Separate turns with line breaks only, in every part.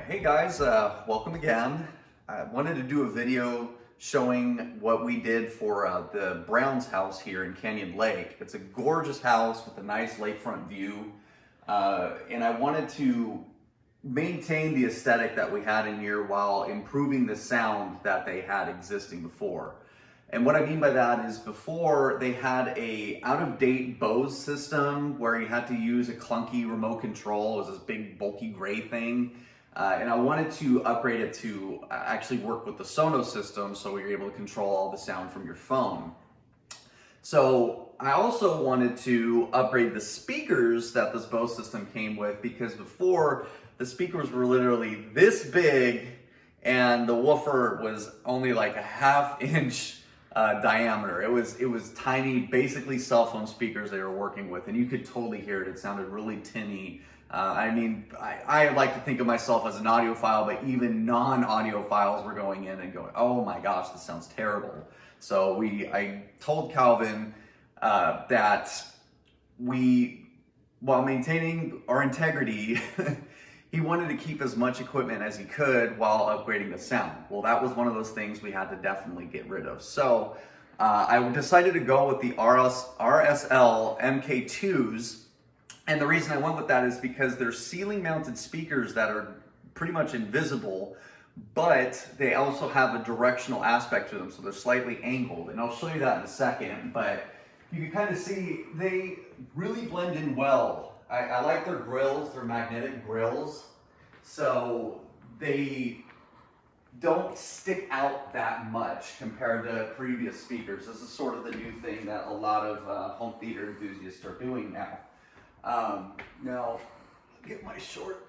Hey guys, welcome again. I wanted to do a video showing what we did for the Brown's house here in Canyon Lake. It's a gorgeous house with a nice lakefront view, and I wanted to maintain the aesthetic that we had in here while improving the sound that they had existing before. And what I mean by that is before they had a out-of-date Bose system where you had to use a clunky remote control. It was this big bulky gray thing. And I wanted to upgrade it to actually work with the Sonos system so you're able to control all the sound from your phone. So I also wanted to upgrade the speakers that this Bose system came with, because before the speakers were literally this big and the woofer was only like a ½ inch diameter. It was tiny, basically cell phone speakers they were working with, and you could totally hear it. It sounded really tinny. I mean, I like to think of myself as an audiophile, but even non-audiophiles were going in and going, oh my gosh, this sounds terrible. So I told Calvin that while maintaining our integrity, he wanted to keep as much equipment as he could while upgrading the sound. Well, that was one of those things we had to definitely get rid of. So I decided to go with the RSL MK2s. And the reason I went with that is because they're ceiling mounted speakers that are pretty much invisible, but they also have a directional aspect to them. So they're slightly angled, and I'll show you that in a second. But you can kind of see they really blend in well. I like their grills, they're magnetic grills. So they don't stick out that much compared to previous speakers. This is sort of the new thing that a lot of home theater enthusiasts are doing now. Now, I'll get my short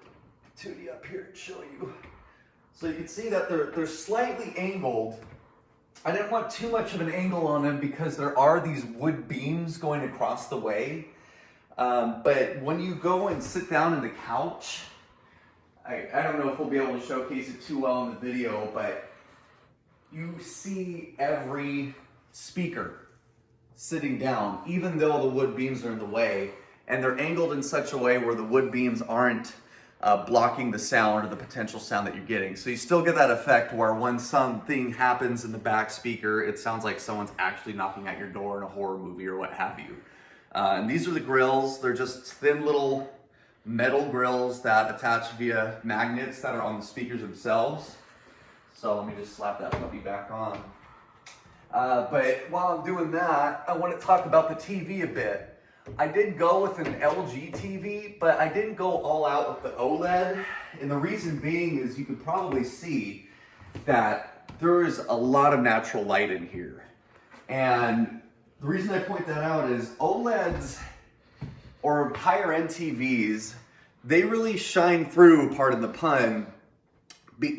2D up here and show you. So you can see that they're slightly angled. I didn't want too much of an angle on them because there are these wood beams going across the way. But when you go and sit down in the couch, I don't know if we'll be able to showcase it too well in the video, but you see every speaker sitting down, even though the wood beams are in the way. And they're angled in such a way where the wood beams aren't blocking the sound or the potential sound that you're getting. So you still get that effect where when something happens in the back speaker, it sounds like someone's actually knocking at your door in a horror movie or what have you. And these are the grills. They're just thin little metal grills that attach via magnets that are on the speakers themselves. So let me just slap that puppy back on. But while I'm doing that, I want to talk about the TV a bit. I did go with an LG TV, but I didn't go all out with the OLED. And the reason being is you could probably see that there is a lot of natural light in here. And the reason I point that out is OLEDs or higher end TVs, they really shine through, pardon the pun,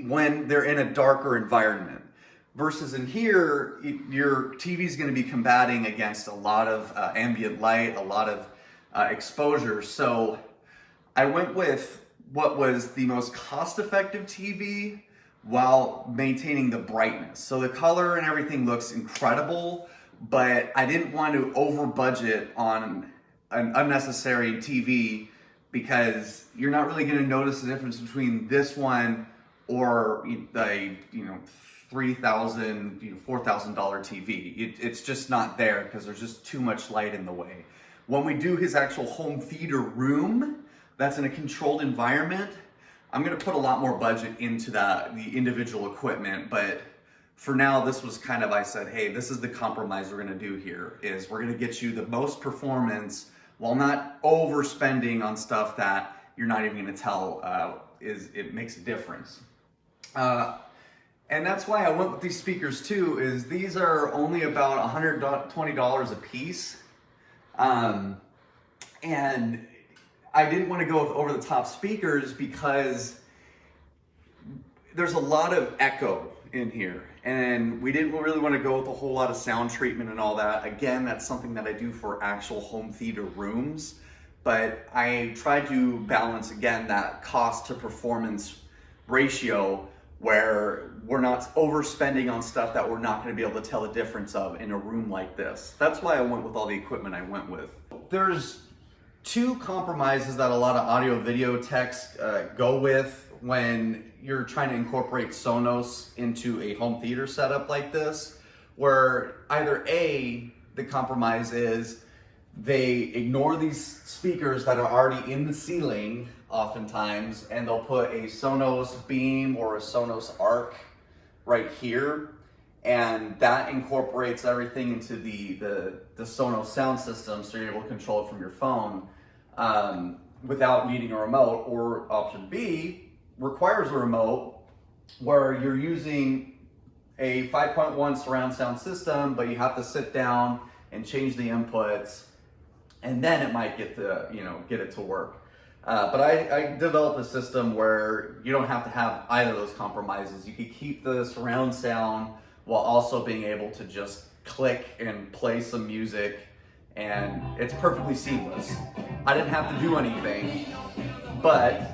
when they're in a darker environment. Versus in here, your TV is going to be combating against a lot of ambient light, a lot of exposure. So I went with what was the most cost-effective TV while maintaining the brightness. So the color and everything looks incredible, but I didn't want to over budget on an unnecessary TV because you're not really going to notice the difference between this one or the $3,000, $4,000 TV. It's just not there because there's just too much light in the way. When we do his actual home theater room, that's in a controlled environment, I'm gonna put a lot more budget into the individual equipment, but for now, this was kind of, I said, hey, this is the compromise we're gonna do here, is we're gonna get you the most performance while not overspending on stuff that you're not even gonna tell it makes a difference. And that's why I went with these speakers too, is these are only about $120 a piece. And I didn't want to go with over-the-top speakers because there's a lot of echo in here. And we didn't really want to go with a whole lot of sound treatment and all that. Again, that's something that I do for actual home theater rooms. But I tried to balance, again, that cost to performance ratio where we're not overspending on stuff that we're not going to be able to tell the difference of in a room like this. That's why I went with all the equipment I went with. There's two compromises that a lot of audio video techs go with when you're trying to incorporate Sonos into a home theater setup like this, where either A, the compromise is they ignore these speakers that are already in the ceiling oftentimes, and they'll put a Sonos Beam or a Sonos Arc right here, and that incorporates everything into the Sonos sound system, so you're able to control it from your phone without needing a remote. Or option B requires a remote, where you're using a 5.1 surround sound system, but you have to sit down and change the inputs, and then it might get it to work. But I developed a system where you don't have to have either of those compromises. You could keep the surround sound while also being able to just click and play some music, and it's perfectly seamless. I didn't have to do anything, but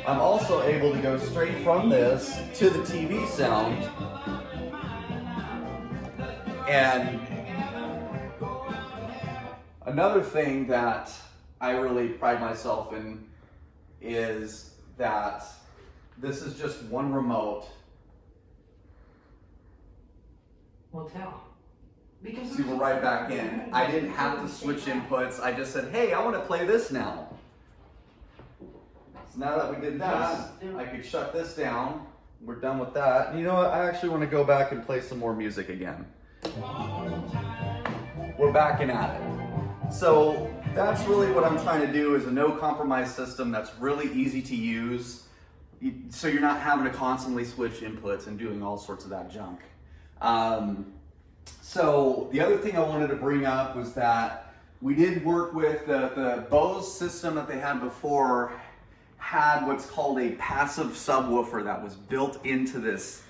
I'm also able to go straight from this to the TV sound. And another thing that I really pride myself in is that this is just one remote.
Well, tell. Because
See, we're right back in. I didn't have to switch inputs. I just said, hey, I want to play this now. So now that we did that, I could shut this down. We're done with that. And you know what? I actually want to go back and play some more music again. We're backing at it. So that's really what I'm trying to do, is a no compromise system that's really easy to use, so you're not having to constantly switch inputs and doing all sorts of that junk. So the other thing I wanted to bring up was that we did work with the Bose system that they had before had what's called a passive subwoofer that was built into this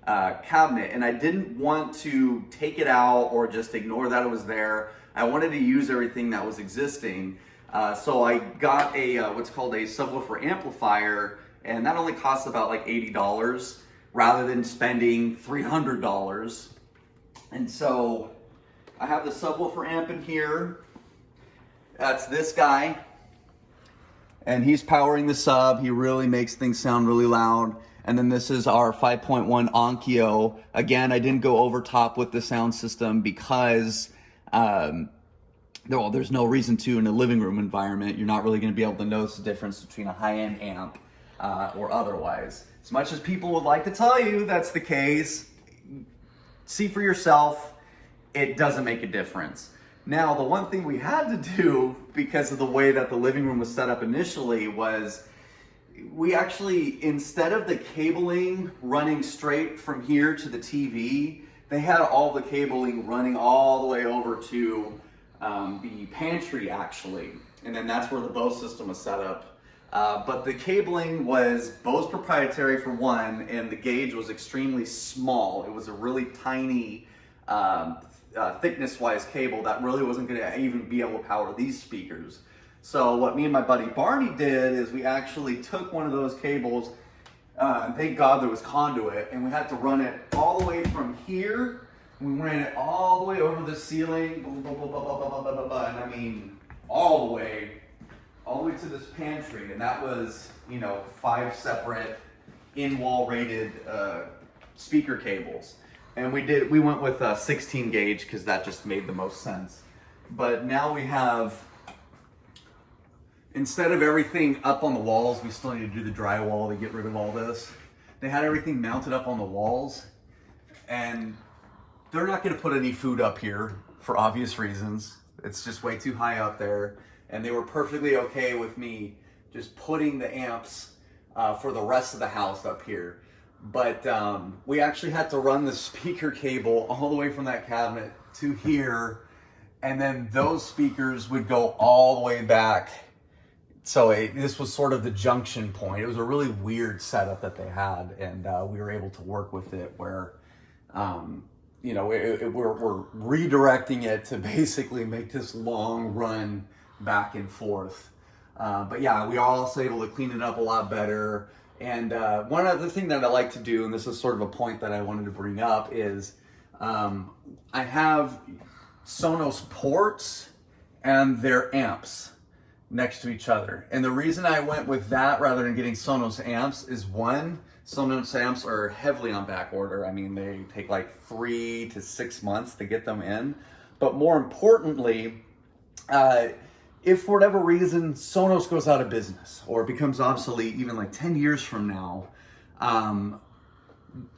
cabinet, and I didn't want to take it out or just ignore that it was there. I wanted to use everything that was existing, so I got a what's called a subwoofer amplifier, and that only costs about like $80 rather than spending $300. And so I have the subwoofer amp in here. That's this guy, and he's powering the sub. He really makes things sound really loud. And then this is our 5.1 Onkyo. Again, I didn't go over top with the sound system because there's no reason to in a living room environment. You're not really going to be able to notice the difference between a high-end amp or otherwise. As much as people would like to tell you that's the case, see for yourself, it doesn't make a difference. Now, the one thing we had to do, because of the way that the living room was set up initially, was we actually, instead of the cabling running straight from here to the TV, they had all the cabling running all the way over to the pantry actually. And then that's where the Bose system was set up. But the cabling was Bose proprietary for one, and the gauge was extremely small. It was a really tiny thickness-wise cable that really wasn't going to even be able to power these speakers. So what me and my buddy Barney did is we actually took one of those cables, thank God there was conduit, and we had to run it all the way from here. We ran it all the way over the ceiling, and I mean all the way to this pantry, and that was, 5 separate in-wall rated speaker cables. And we went with a 16 gauge because that just made the most sense. But now we have, instead of everything up on the walls, we still need to do the drywall to get rid of all this. They had everything mounted up on the walls, and they're not going to put any food up here for obvious reasons. It's just way too high up there, and they were perfectly okay with me just putting the amps for the rest of the house up here. But we actually had to run the speaker cable all the way from that cabinet to here, and then those speakers would go all the way back. So this was sort of the junction point. It was a really weird setup that they had, and we were able to work with it where, we're redirecting it to basically make this long run back and forth. But yeah, we are also able to clean it up a lot better. And one other thing that I like to do, and this is sort of a point that I wanted to bring up, is I have Sonos ports and their amps next to each other. And the reason I went with that rather than getting Sonos amps is one, Sonos amps are heavily on back order. I mean, they take like 3 to 6 months to get them in. But more importantly, if for whatever reason Sonos goes out of business or becomes obsolete even like 10 years from now,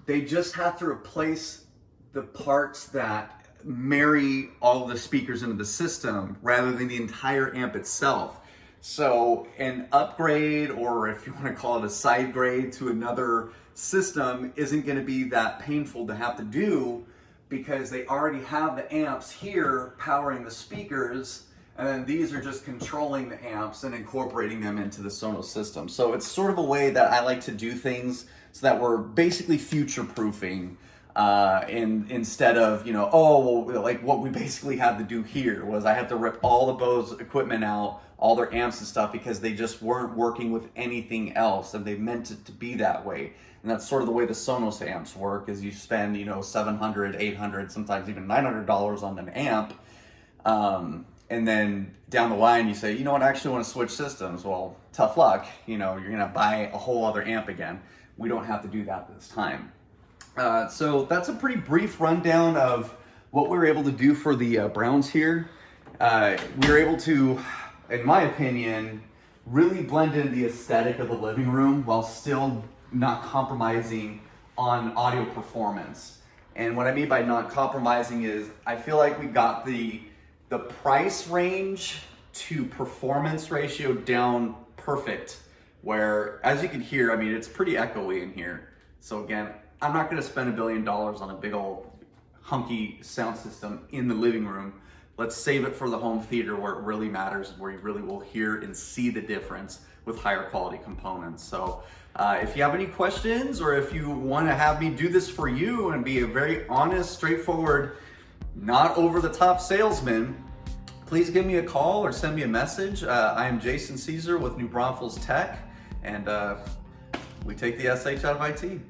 they just have to replace the parts that marry all the speakers into the system rather than the entire amp itself. So an upgrade, or if you want to call it a side grade to another system, isn't going to be that painful to have to do because they already have the amps here powering the speakers, and then these are just controlling the amps and incorporating them into the Sonos system. So it's sort of a way that I like to do things so that we're basically future-proofing instead of, you know, oh, well, like what we basically had to do here was I had to rip all the Bose equipment out, all their amps and stuff, because they just weren't working with anything else, and they meant it to be that way. And that's sort of the way the Sonos amps work, is you spend, you know, $700, $800, sometimes even $900 on an amp, and then down the line you say, you know what, I actually want to switch systems. Well, tough luck, you know, you're gonna buy a whole other amp again. We don't have to do that this time. So that's a pretty brief rundown of what we were able to do for the Browns here. We were able to, in my opinion, really blend in the aesthetic of the living room while still not compromising on audio performance. And what I mean by not compromising is I feel like we got the price range to performance ratio down perfect, where as you can hear, I mean, it's pretty echoey in here. So again, I'm not going to spend $1 billion on a big old hunky sound system in the living room. Let's save it for the home theater where it really matters, where you really will hear and see the difference with higher quality components. So if you have any questions, or if you want to have me do this for you and be a very honest, straightforward, not over the top salesman, please give me a call or send me a message. I am Jason Caesar with New Braunfels Tech, and we take the SH out of IT.